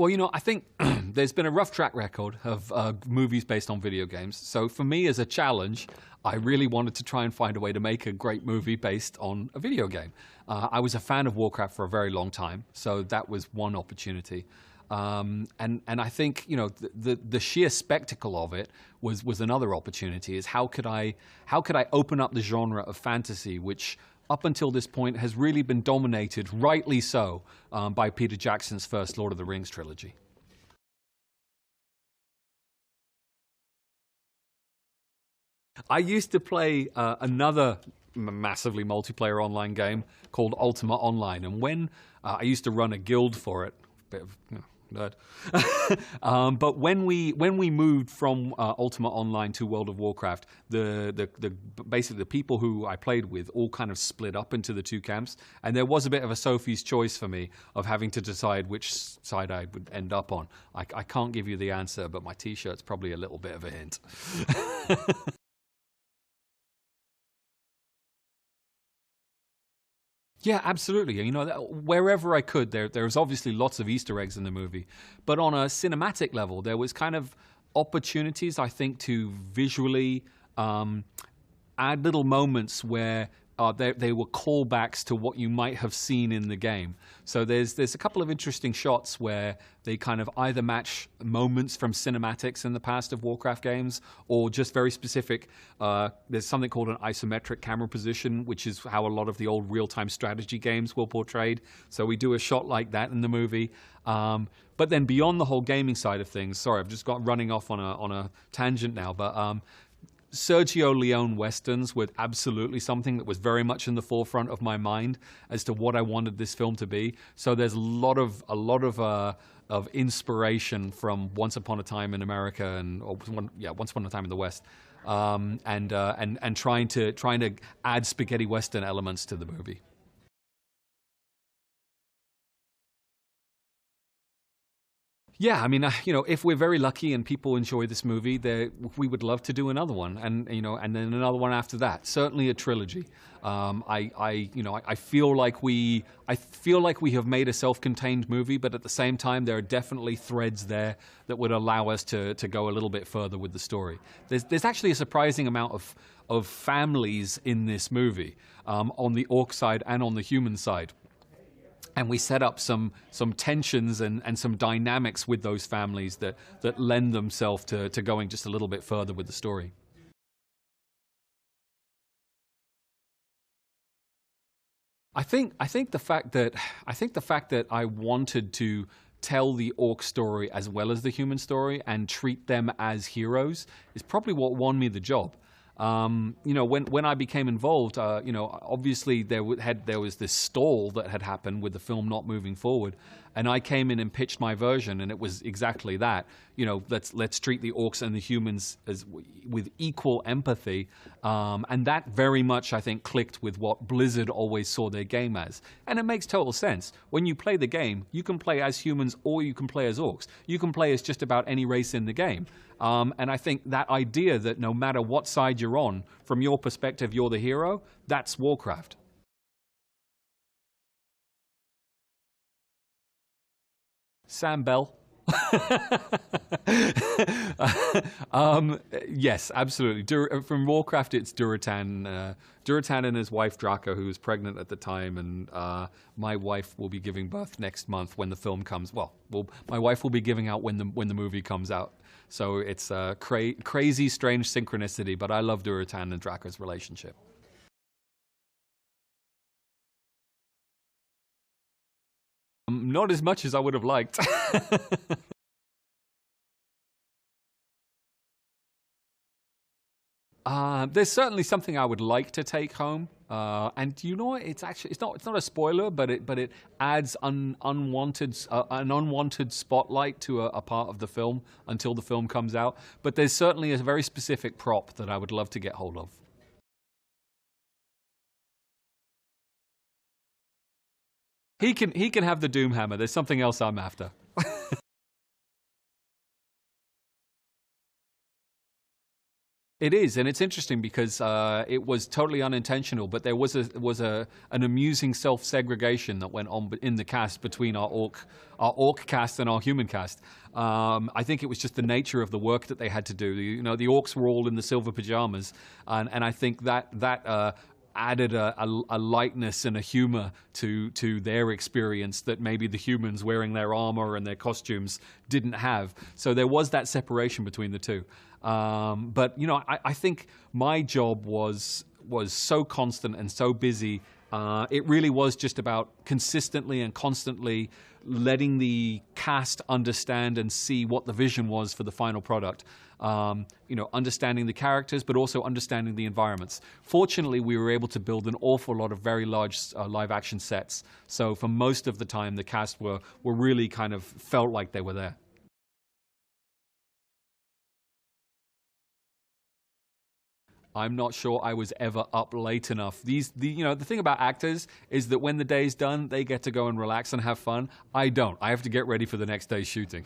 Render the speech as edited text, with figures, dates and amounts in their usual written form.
Well, you know, I think there's been a rough track record of movies based on video games. So for me as a challenge, I really wanted to try and find a way to make a great movie based on a video game. I was a fan of Warcraft for a very long time, so that was one opportunity. And I think, you know, the sheer spectacle of it was another opportunity. Is how could I open up the genre of fantasy, which up until this point has really been dominated, rightly so, by Peter Jackson's first Lord of the Rings trilogy. I used to play another massively multiplayer online game called Ultima Online, and when I used to run a guild for it, bit of, you know, nerd. But when we moved from Ultima Online to World of Warcraft, basically the people who I played with all kind of split up into the two camps, and there was a bit of a Sophie's choice for me of having to decide which side I would end up on. I can't give you the answer, but my T-shirt's probably a little bit of a hint. Yeah, absolutely. You know, wherever I could, there's obviously lots of Easter eggs in the movie. But on a cinematic level, there was kind of opportunities, I think, to visually add little moments where they were callbacks to what you might have seen in the game. So there's a couple of interesting shots where they kind of either match moments from cinematics in the past of Warcraft games, or just very specific. There's something called an isometric camera position, which is how a lot of the old real-time strategy games were portrayed. So we do a shot like that in the movie. But then beyond the whole gaming side of things, sorry, I've just got running off on a tangent now, but Sergio Leone westerns were absolutely something that was very much in the forefront of my mind as to what I wanted this film to be. So there's a lot of inspiration from Once Upon a Time in America and Once Upon a Time in the West, and trying to add spaghetti western elements to the movie. Yeah, I mean, you know, if we're very lucky and people enjoy this movie, we would love to do another one, and you know, and then another one after that. Certainly a trilogy. I feel like we have made a self-contained movie, but at the same time, there are definitely threads there that would allow us to go a little bit further with the story. There's actually a surprising amount of families in this movie, on the orc side and on the human side. And we set up some tensions and some dynamics with those families that lend themselves to going just a little bit further with the story. I think the fact that I wanted to tell the orc story as well as the human story and treat them as heroes is probably what won me the job. You know, when I became involved, you know, obviously there was this stall that had happened with the film not moving forward, and I came in and pitched my version, and it was exactly that. You know, let's treat the orcs and the humans with equal empathy, and that very much, I think, clicked with what Blizzard always saw their game as. And it makes total sense. When you play the game, you can play as humans or you can play as orcs. You can play as just about any race in the game. And I think that idea that no matter what side you're on, from your perspective, you're the hero, that's Warcraft. Sam Bell. Yes, absolutely. From Warcraft, it's Durotan. Durotan and his wife Draco, who was pregnant at the time, and my wife will be giving birth next month when the film comes. Well, my wife will be giving out when the movie comes out. So it's a crazy, strange synchronicity. But I love Durotan and Draco's relationship. Not as much as I would have liked. There's certainly something I would like to take home, and you know what? It's not a spoiler, but it adds an unwanted spotlight to a part of the film until the film comes out. But there's certainly a very specific prop that I would love to get hold of. He can have the Doom Hammer. There's something else I'm after. It is, and it's interesting because it was totally unintentional, but there was an amusing self-segregation that went on in the cast between our orc cast and our human cast. I think it was just the nature of the work that they had to do. The orcs were all in the silver pajamas, and I think that added a lightness and a humor to their experience that maybe the humans wearing their armor and their costumes didn't have. So there was that separation between the two. But I think my job was so constant and so busy. It really was just about consistently and constantly letting the cast understand and see what the vision was for the final product. Understanding the characters, but also understanding the environments. Fortunately, we were able to build an awful lot of very large live-action sets. So for most of the time, the cast were really kind of felt like they were there. I'm not sure I was ever up late enough. The thing about actors is that when the day's done, they get to go and relax and have fun. I don't. I have to get ready for the next day's shooting.